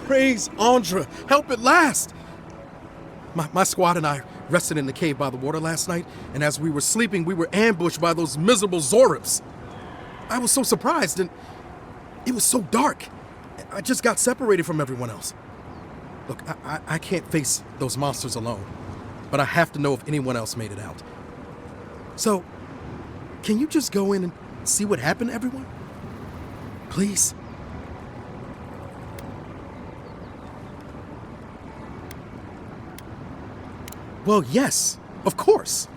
Praise Andra, help at last! My squad and I rested in the cave by the water last night, and as we were sleeping, we were ambushed by those miserable Zorips. I was so surprised, and it was so dark. I just got separated from everyone else. Look, I can't face those monsters alone, but I have to know if anyone else made it out. So, can you just go in and see what happened to everyone? Please? Well, yes, of course.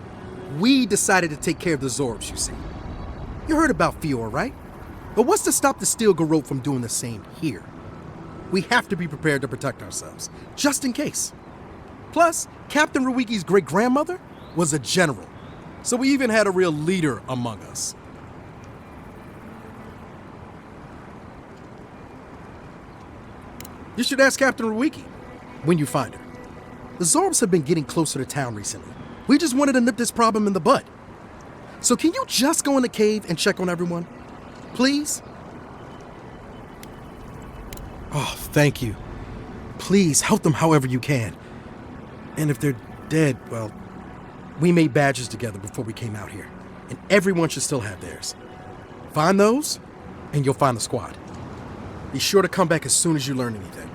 We decided to take care of the Zorbs, you see. You heard about Fior, right? But what's to stop the Steel Garrote from doing the same here? We have to be prepared to protect ourselves, just in case. Plus, Captain Ruiki's great-grandmother was a general, so we even had a real leader among us. You should ask Captain Ruiki when you find her. The Zorbs have been getting closer to town recently. We just wanted to nip this problem in the bud. So can you just go in the cave and check on everyone? Please? Oh, thank you. Please help them however you can. And if they're dead, well, we made badges together before we came out here, and everyone should still have theirs. Find those, and you'll find the squad. Be sure to come back as soon as you learn anything.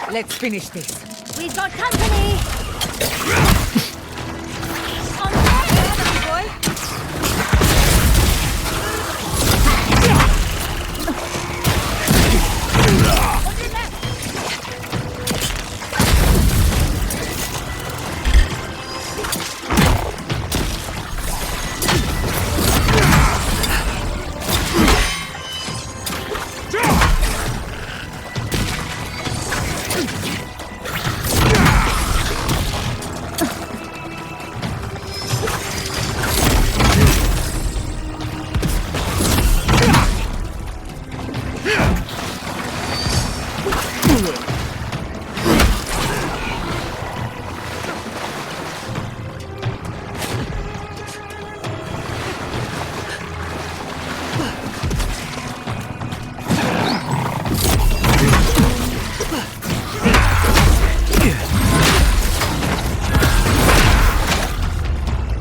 Let's finish this. We've got company! On boy!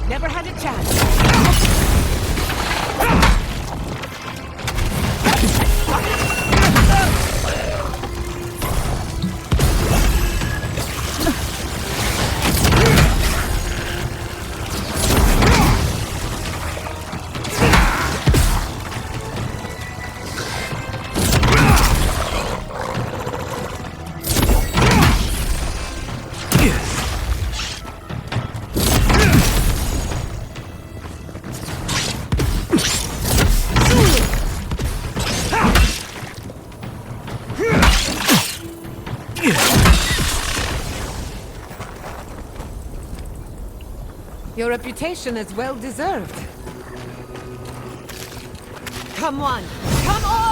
Never had a chance. Your reputation is well deserved. Come on! Come all!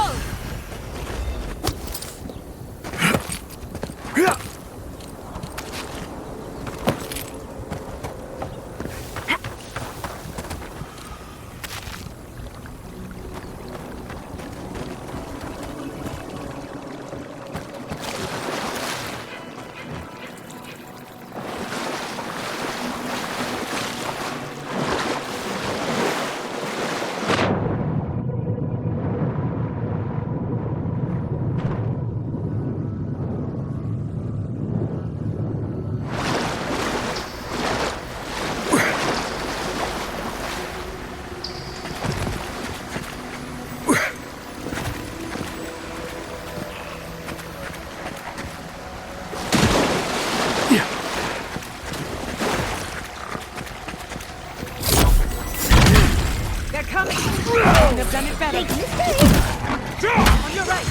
coming! Couldn't have done it better. Big mistake! On your right!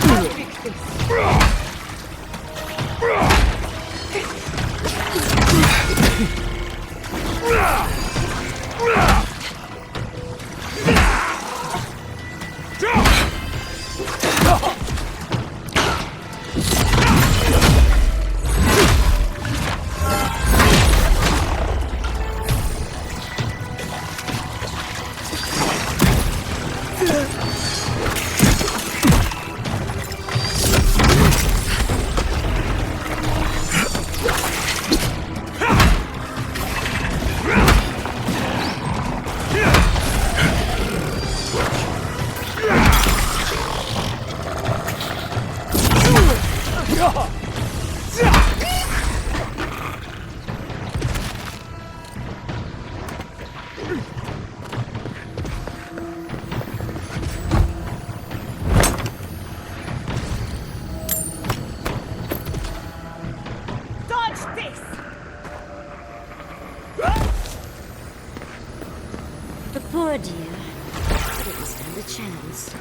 I'll fix this. The poor dear didn't stand a chance.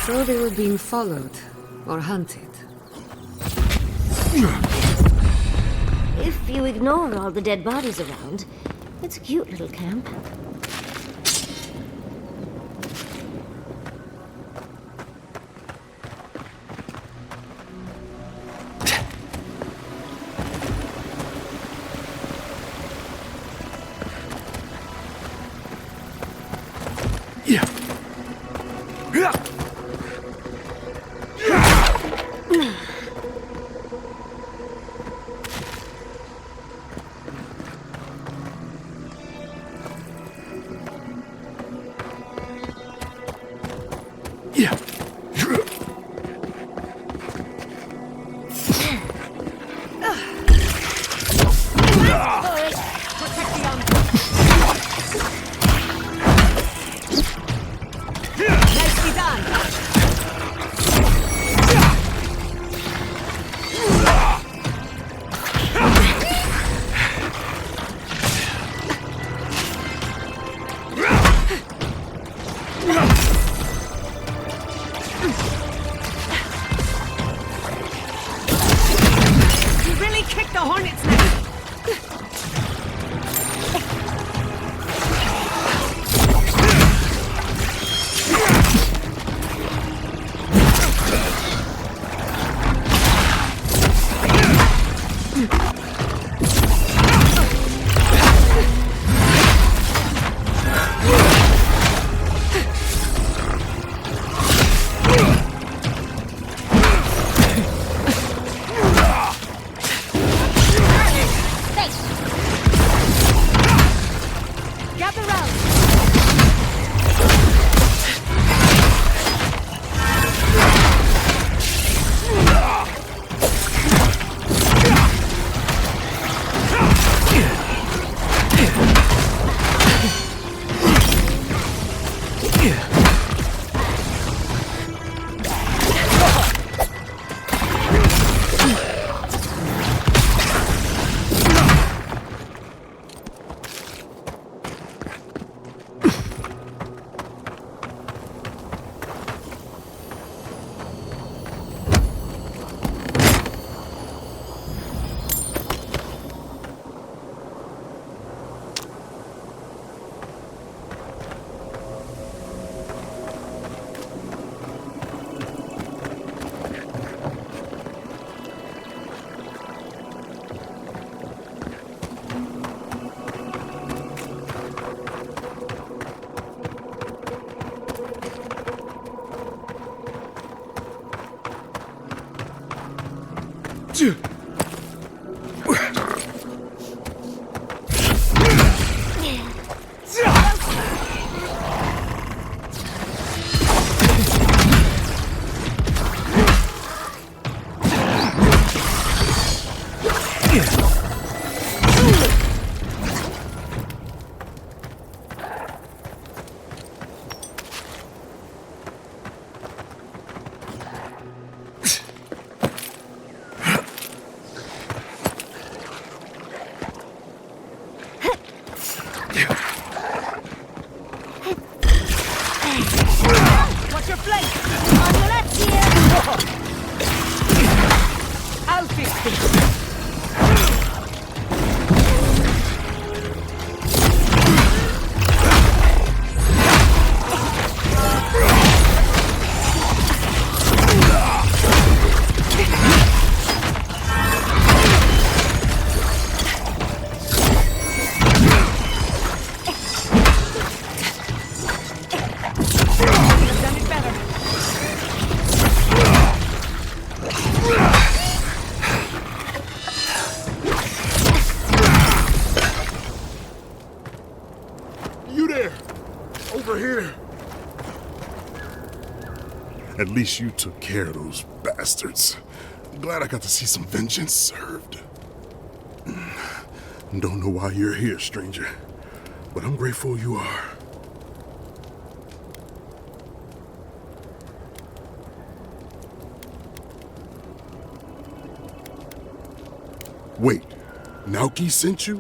So they were being followed or hunted. If you ignore all the dead bodies around, it's a cute little camp. Watch your flank! On your left here! I'll fix this! At least you took care of those bastards. I'm glad I got to see some vengeance served. Don't know why you're here, stranger, but I'm grateful you are. Wait, Naoki sent you?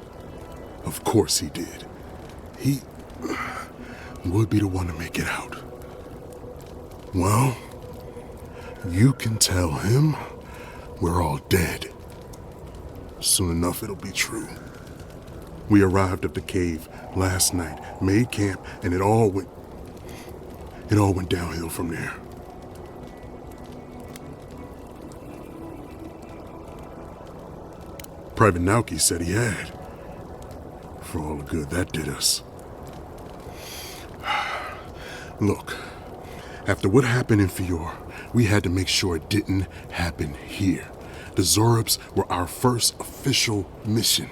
Of course he did. He would be the one to make it out. Well, you can tell him we're all dead. Soon enough, it'll be true. We arrived at the cave last night, made camp, and it all went downhill from there. Private Naoki said he had. For all the good that did us. Look. After what happened in Fior, we had to make sure it didn't happen here. The Zorubs were our first official mission.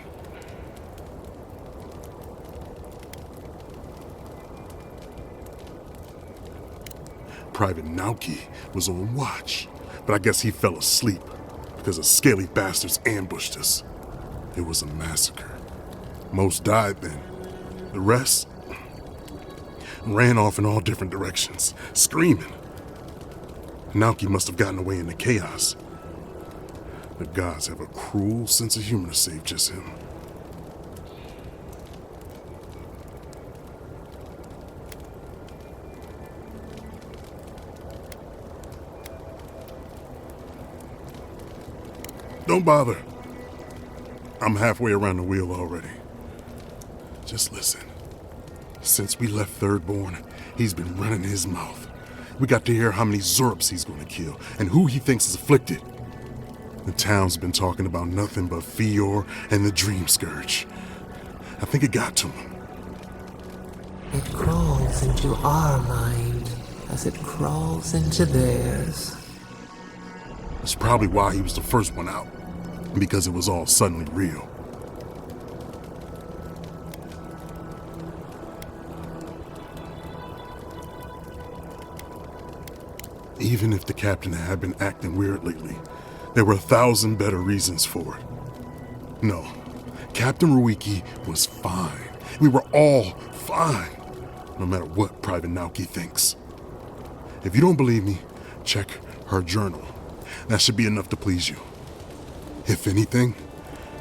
Private Naoki was on watch, but I guess he fell asleep because the scaly bastards ambushed us. It was a massacre. Most died then. The rest ran off in all different directions, screaming. Naoki must have gotten away in the chaos. The gods have a cruel sense of humor to save just him. Don't bother. I'm halfway around the wheel already. Just listen. Since we left Thirdborn, he's been running his mouth. We got to hear how many Zorubs he's going to kill and who he thinks is afflicted. The town's been talking about nothing but Fior and the Dream Scourge. I think it got to him. It crawls into our mind as it crawls into theirs. That's probably why he was the first one out, because it was all suddenly real. Even if the captain had been acting weird lately, there were 1,000 better reasons for it. No, Captain Ruiki was fine. We were all fine, no matter what Private Naoki thinks. If you don't believe me, check her journal. That should be enough to please you. If anything,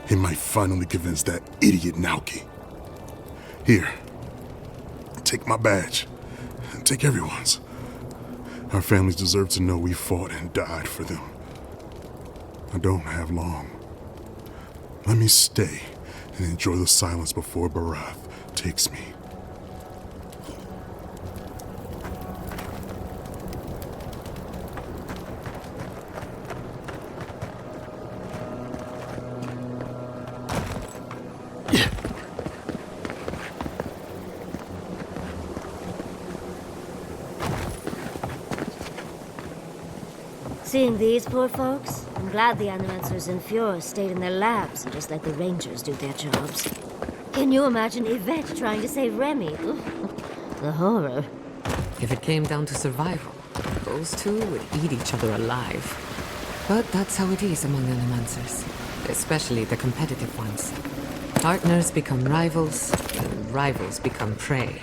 it might finally convince that idiot Naoki. Here, take my badge. Take everyone's. Our families deserve to know we fought and died for them. I don't have long. Let me stay and enjoy the silence before Barath takes me. Seeing these poor folks, I'm glad the animancers in Fjord stayed in their labs and just let the rangers do their jobs. Can you imagine Yvette trying to save Remy? Ugh. The horror. If it came down to survival, those two would eat each other alive. But that's how it is among animancers, especially the competitive ones. Partners become rivals, and rivals become prey.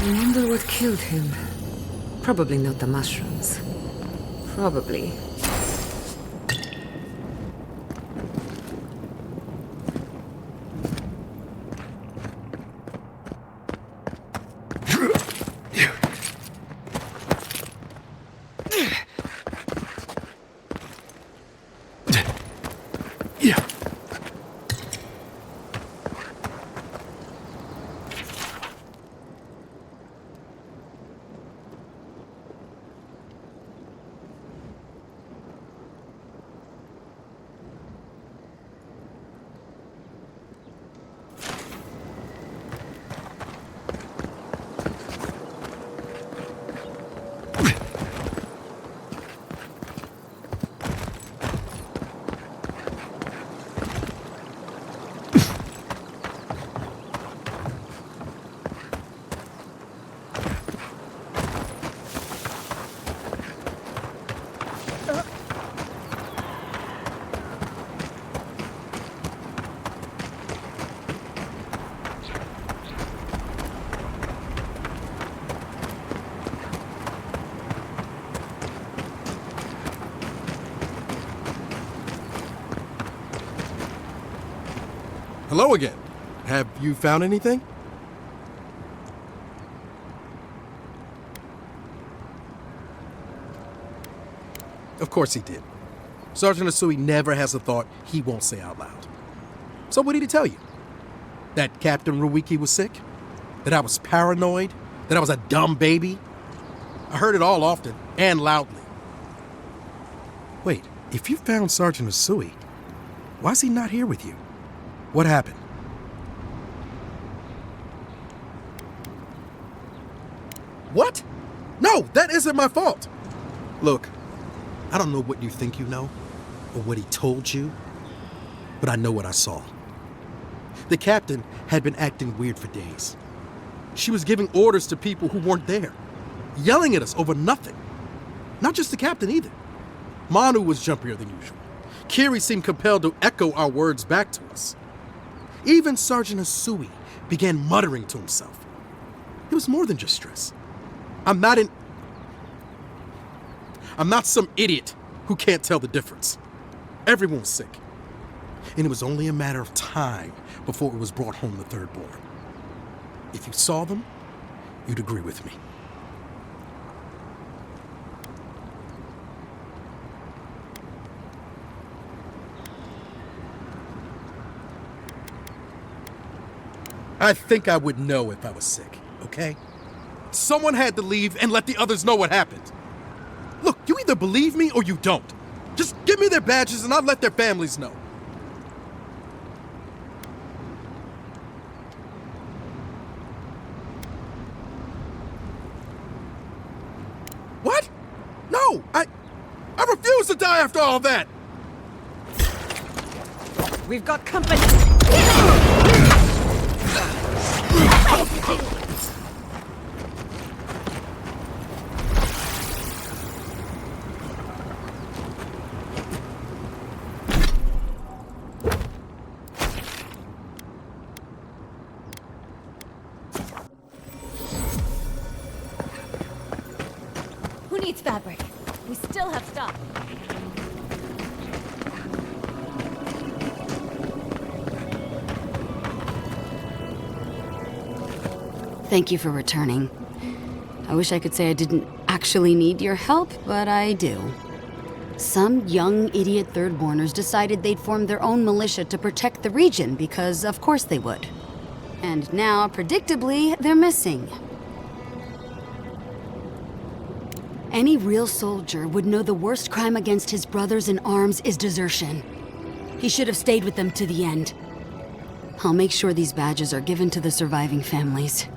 I wonder what killed him. Probably not the mushrooms. Probably. Hello again. Have you found anything? Of course he did. Sergeant Asui never has a thought he won't say out loud. So what did he tell you? That Captain Ruiki was sick? That I was paranoid? That I was a dumb baby? I heard it all often and loudly. Wait, if you found Sergeant Asui, why's he not here with you? What happened? What? No, that isn't my fault. Look, I don't know what you think you know, or what he told you, but I know what I saw. The captain had been acting weird for days. She was giving orders to people who weren't there, yelling at us over nothing. Not just the captain either. Manu was jumpier than usual. Kiri seemed compelled to echo our words back to us. Even Sergeant Asui began muttering to himself. It was more than just stress. I'm not some idiot who can't tell the difference. Everyone was sick. And it was only a matter of time before it was brought home the third born. If you saw them, you'd agree with me. I think I would know if I was sick, okay? Someone had to leave and let the others know what happened. Look, you either believe me or you don't. Just give me their badges and I'll let their families know. What? No, I refuse to die after all that. We've got company! Who needs fabric? We still have stock. Thank you for returning. I wish I could say I didn't actually need your help, but I do. Some young idiot thirdborners decided they'd form their own militia to protect the region because of course they would. And now, predictably, they're missing. Any real soldier would know the worst crime against his brothers in arms is desertion. He should have stayed with them to the end. I'll make sure these badges are given to the surviving families.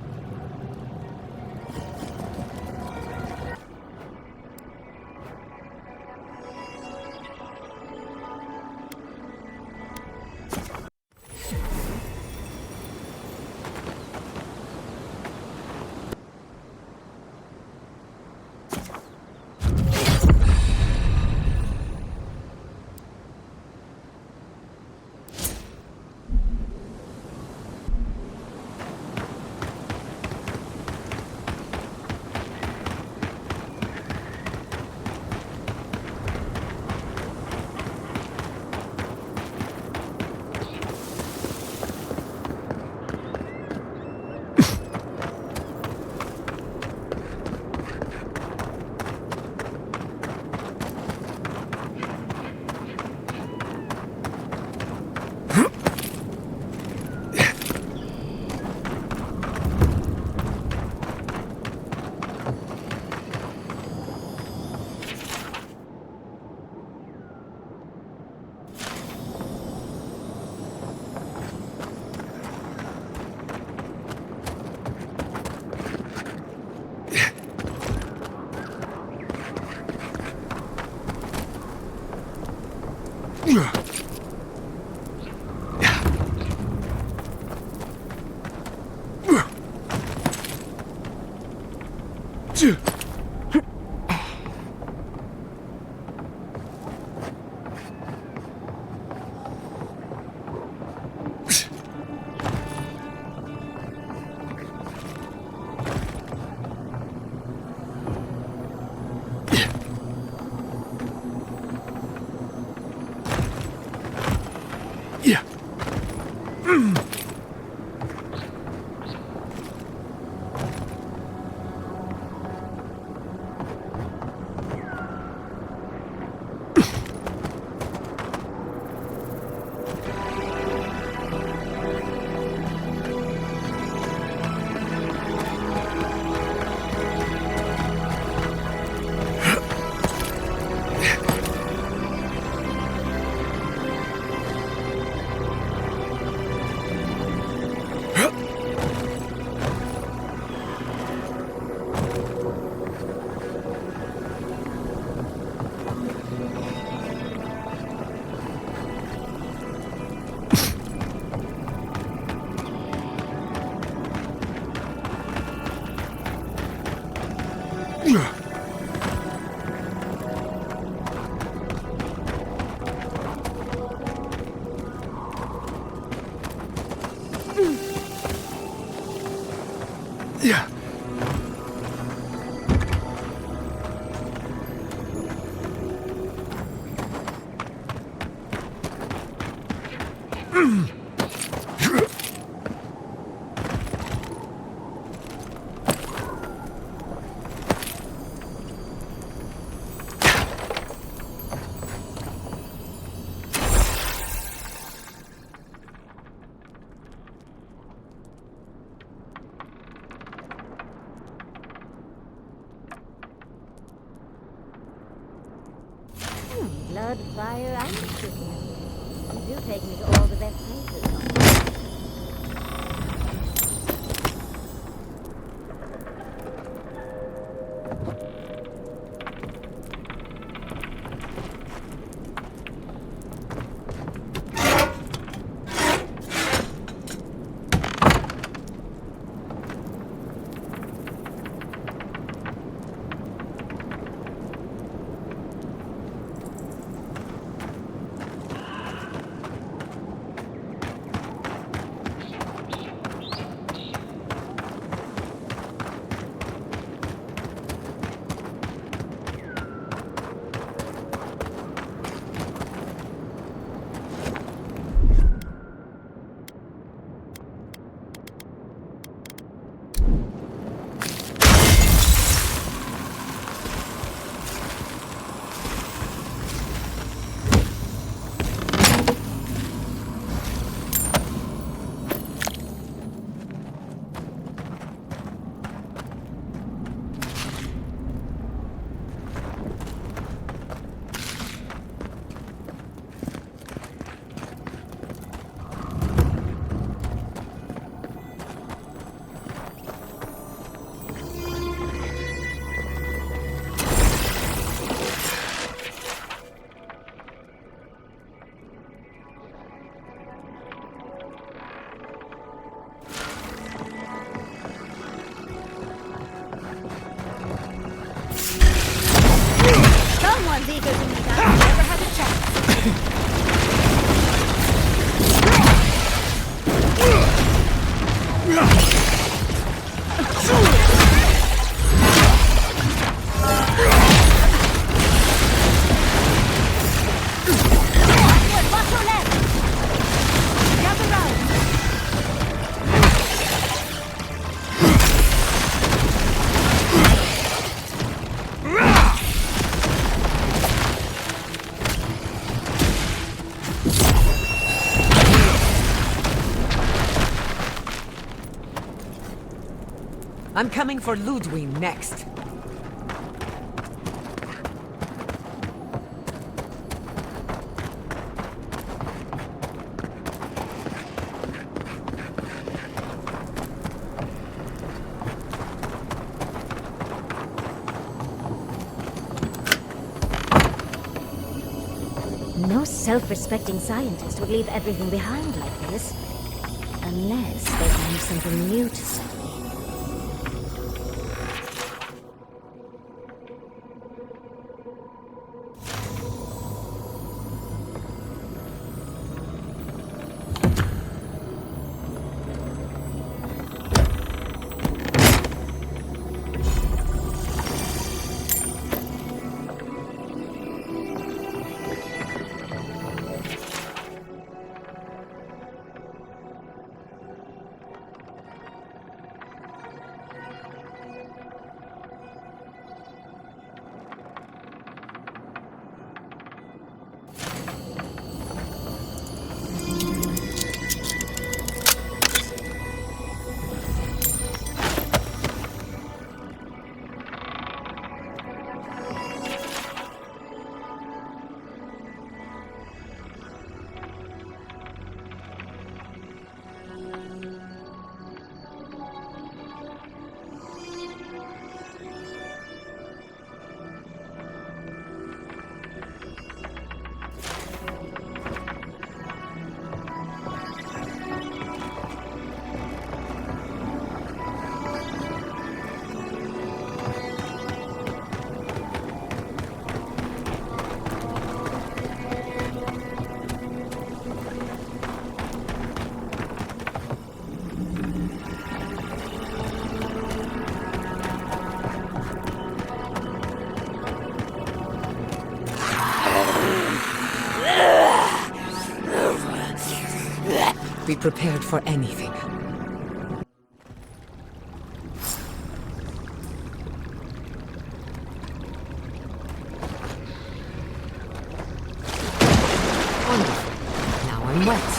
Yeah. Blood, fire, and chicken. You do take me to all the best places. Someone's eager to meet us. Never had a chance. Watch your left. Gather round. I'm coming for Ludwig next. No self-respecting scientist would leave everything behind like this. Unless they find something new to study. Be prepared for anything. Wonderful. Now I'm wet.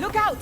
Look out!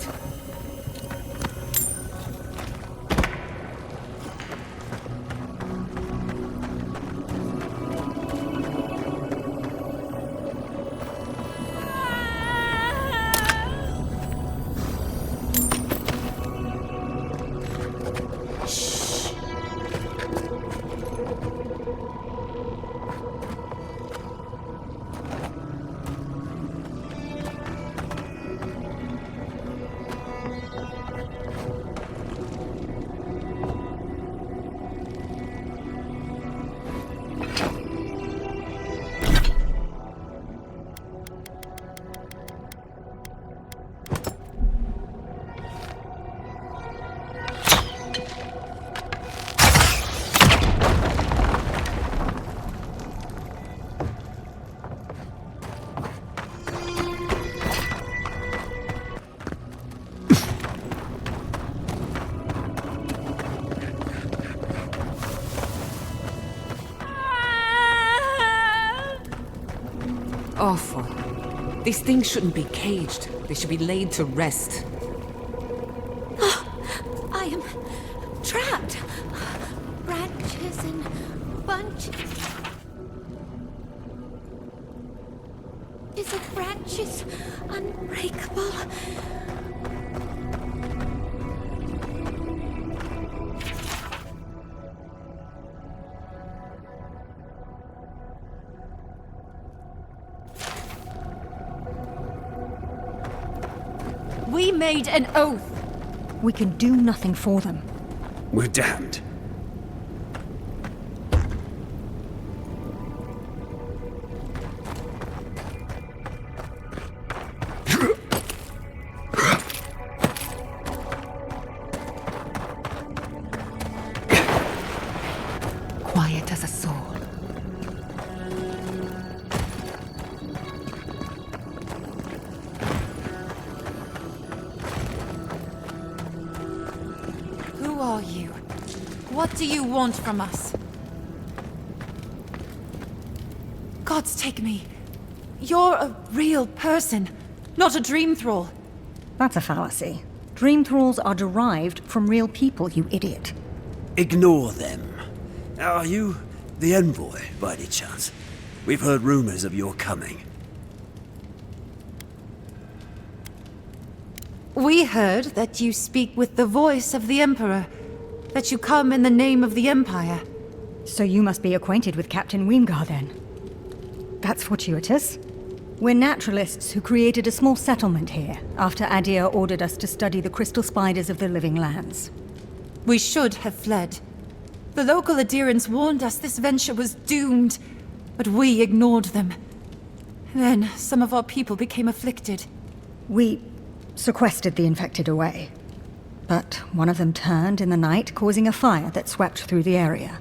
Awful. These things shouldn't be caged. They should be laid to rest. I am trapped. Branches and bunches. Of branches, unbreakable. We made an oath. We can do nothing for them. We're damned. Quiet as a soul. Who are you? What do you want from us? Gods take me. You're a real person, not a dream thrall. That's a fallacy. Dream thralls are derived from real people, you idiot. Ignore them. Are you the envoy, by any chance? We've heard rumors of your coming. We heard that you speak with the voice of the Emperor, that you come in the name of the Empire. So you must be acquainted with Captain Weengar, then. That's fortuitous. We're naturalists who created a small settlement here after Aedyr ordered us to study the crystal spiders of the living lands. We should have fled. The local adherents warned us this venture was doomed, but we ignored them. Then some of our people became afflicted. We sequestered the infected away. But one of them turned in the night, causing a fire that swept through the area.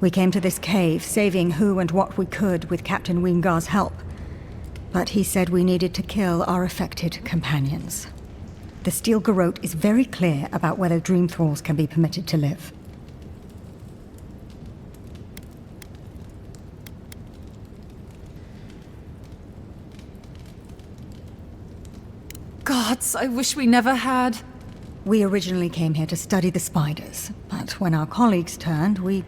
We came to this cave, saving who and what we could with Captain Weengar's help. But he said we needed to kill our affected companions. The Steel Garrote is very clear about whether dream thralls can be permitted to live. Gods, I wish we never had. We originally came here to study the spiders, but when our colleagues turned, we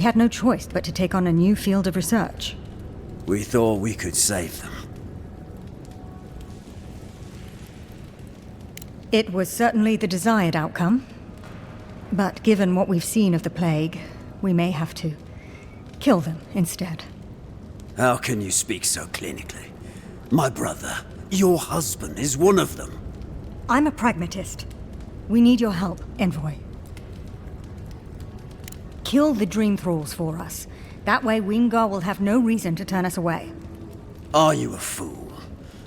had no choice but to take on a new field of research. We thought we could save them. It was certainly the desired outcome. But given what we've seen of the plague, we may have to kill them instead. How can you speak so clinically? My brother, your husband, is one of them. I'm a pragmatist. We need your help, Envoy. Kill the Dream Thralls for us. That way Wingar will have no reason to turn us away. Are you a fool?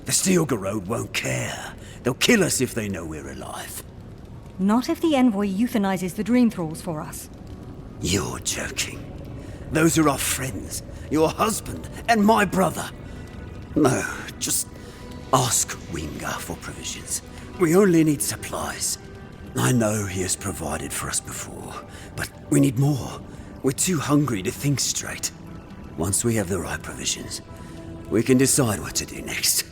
The Stilgarode won't care. They'll kill us if they know we're alive. Not if the Envoy euthanizes the Dream Thralls for us. You're joking. Those are our friends, your husband, and my brother. No, just ask Wingar for provisions. We only need supplies. I know he has provided for us before, but we need more. We're too hungry to think straight. Once we have the right provisions, we can decide what to do next.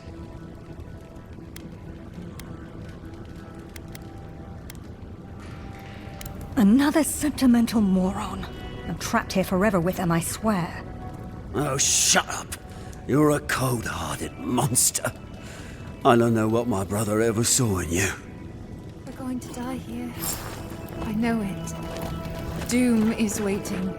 Another sentimental moron. I'm trapped here forever with him, I swear. Oh, shut up. You're a cold-hearted monster. I don't know what my brother ever saw in you. We're going to die here. I know it. Doom is waiting.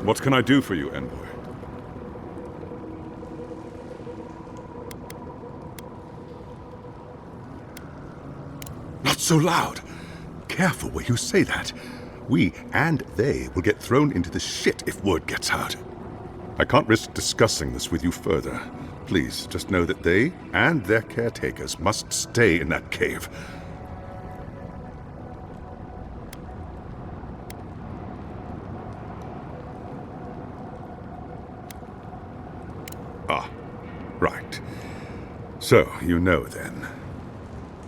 What can I do for you, Envoy? Not so loud! Careful where you say that. We and they will get thrown into the shit if word gets out. I can't risk discussing this with you further. Please, just know that they and their caretakers must stay in that cave. Right. So, you know then.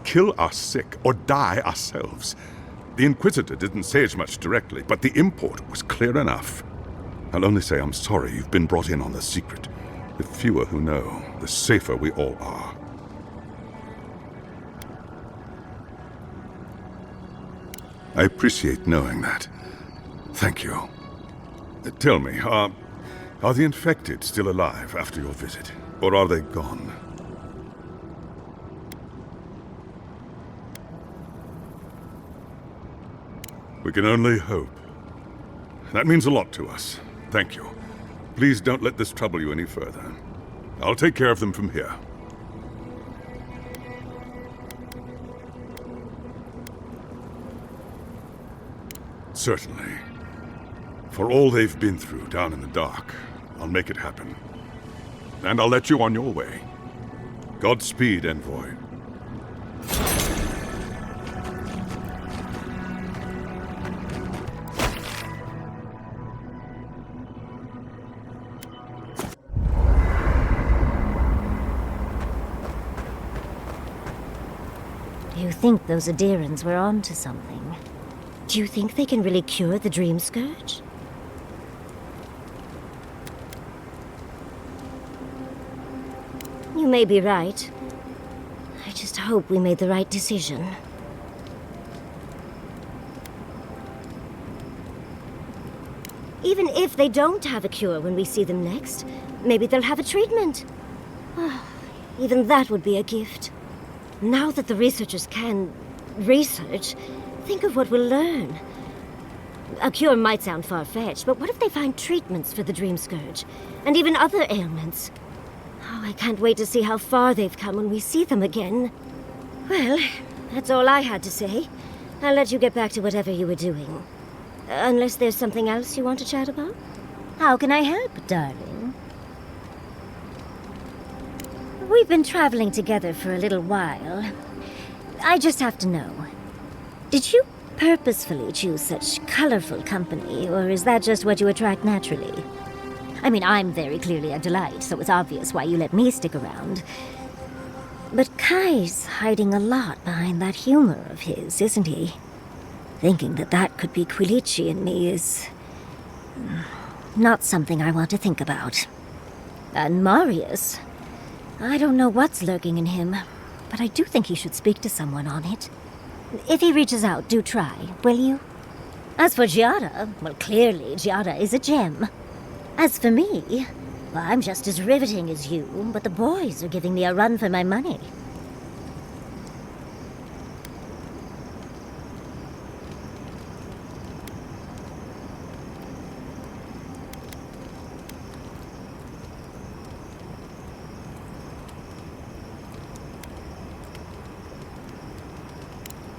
Kill our sick or die ourselves. The Inquisitor didn't say as much directly, but the import was clear enough. I'll only say I'm sorry you've been brought in on the secret. The fewer who know, the safer we all are. I appreciate knowing that. Thank you. Tell me, are the infected still alive after your visit? Or are they gone? We can only hope. That means a lot to us. Thank you. Please don't let this trouble you any further. I'll take care of them from here. Certainly. For all they've been through down in the dark, I'll make it happen. and I'll let you on your way. Godspeed, envoy. You think those Aedyrans were onto something? Do you think they can really cure the Dream Scourge? You may be right. I just hope we made the right decision. Even if they don't have a cure when we see them next, maybe they'll have a treatment. Even that would be a gift. Now that the researchers can research, think of what we'll learn. A cure might sound far-fetched, but what if they find treatments for the Dream Scourge? And even other ailments? Oh, I can't wait to see how far they've come when we see them again. Well, that's all I had to say. I'll let you get back to whatever you were doing. Unless there's something else you want to chat about? How can I help, darling? We've been traveling together for a little while. I just have to know. Did you purposefully choose such colorful company, or is that just what you attract naturally? I mean, I'm very clearly a delight, so it's obvious why you let me stick around. But Kai's hiding a lot behind that humor of his, isn't he? Thinking that that could be Quilici in me is not something I want to think about. And Marius, I don't know what's lurking in him, but I do think he should speak to someone on it. If he reaches out, do try, will you? As for Giada, well, clearly Giada is a gem. As for me, well, I'm just as riveting as you, but the boys are giving me a run for my money.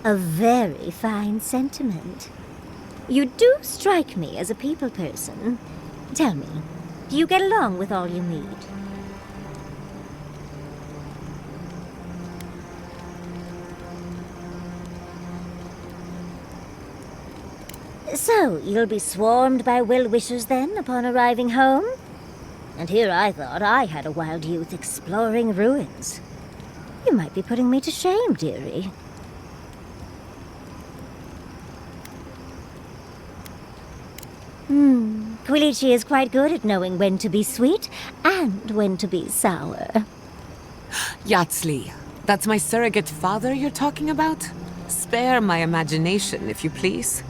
A very fine sentiment. You do strike me as a people person. Tell me, do you get along with all you meet? So, you'll be swarmed by well-wishers then, upon arriving home? And here I thought I had a wild youth exploring ruins. You might be putting me to shame, dearie. Quilici is quite good at knowing when to be sweet and when to be sour. Yatsli, that's my surrogate father you're talking about? Spare my imagination, if you please.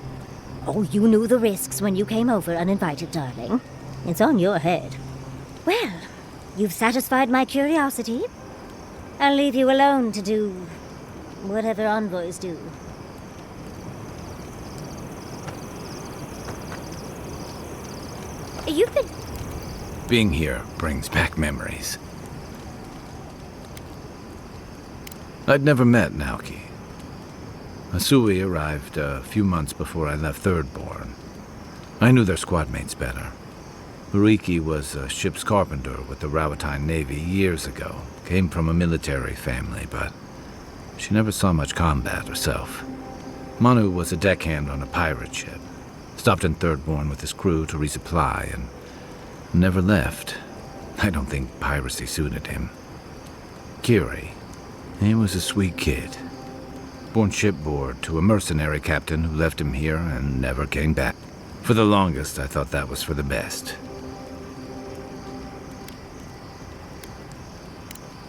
Oh, you knew the risks when you came over uninvited, darling. It's on your head. Well, you've satisfied my curiosity. I'll leave you alone to do whatever envoys do. You've been... Being here brings back memories. I'd never met Naoki. Asui arrived a few months before I left Thirdborn. I knew their squad mates better. Ruiki was a ship's carpenter with the Rawatine Navy years ago. Came from a military family, but she never saw much combat herself. Manu was a deckhand on a pirate ship. Stopped in Thirdborn with his crew to resupply and never left. I don't think piracy suited him. Kiri, he was a sweet kid. Born shipboard to a mercenary captain who left him here and never came back. For the longest, I thought that was for the best.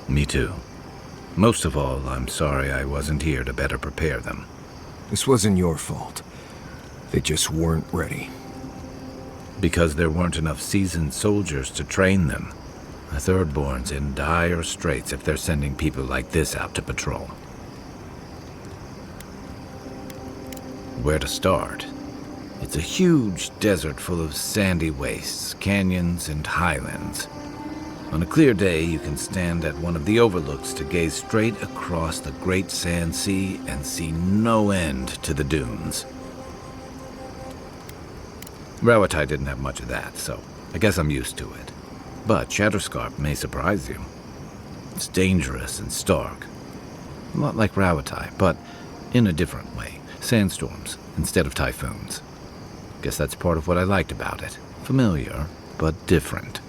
Me too. Most of all, I'm sorry I wasn't here to better prepare them. This wasn't your fault. They just weren't ready. Because there weren't enough seasoned soldiers to train them. The Thirdborn's in dire straits if they're sending people like this out to patrol. Where to start? It's a huge desert full of sandy wastes, canyons, and highlands. On a clear day, you can stand at one of the overlooks to gaze straight across the great sand sea and see no end to the dunes. Rawatai didn't have much of that, so I guess I'm used to it. But Shatterscarp may surprise you. It's dangerous and stark. A lot like Rawatai, but in a different way. Sandstorms instead of typhoons. Guess that's part of what I liked about it. Familiar, but different.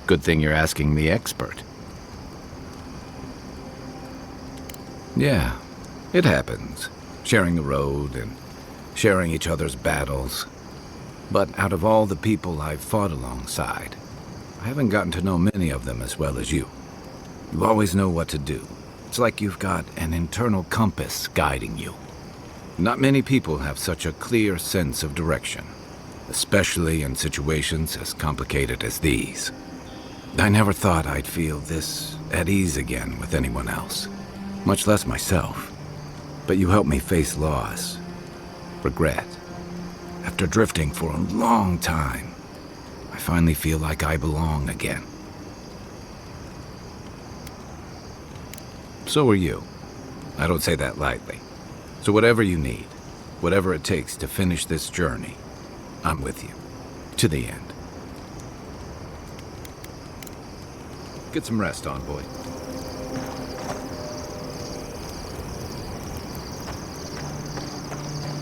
Good thing you're asking the expert. Yeah, it happens. Sharing the road and sharing each other's battles. But out of all the people I've fought alongside, I haven't gotten to know many of them as well as you. You always know what to do. It's like you've got an internal compass guiding you. Not many people have such a clear sense of direction, especially in situations as complicated as these. I never thought I'd feel this at ease again with anyone else, much less myself. But you helped me face loss, regret. After drifting for a long time, I finally feel like I belong again. So are you. I don't say that lightly. So whatever you need, whatever it takes to finish this journey, I'm with you. To the end. Get some rest, envoy.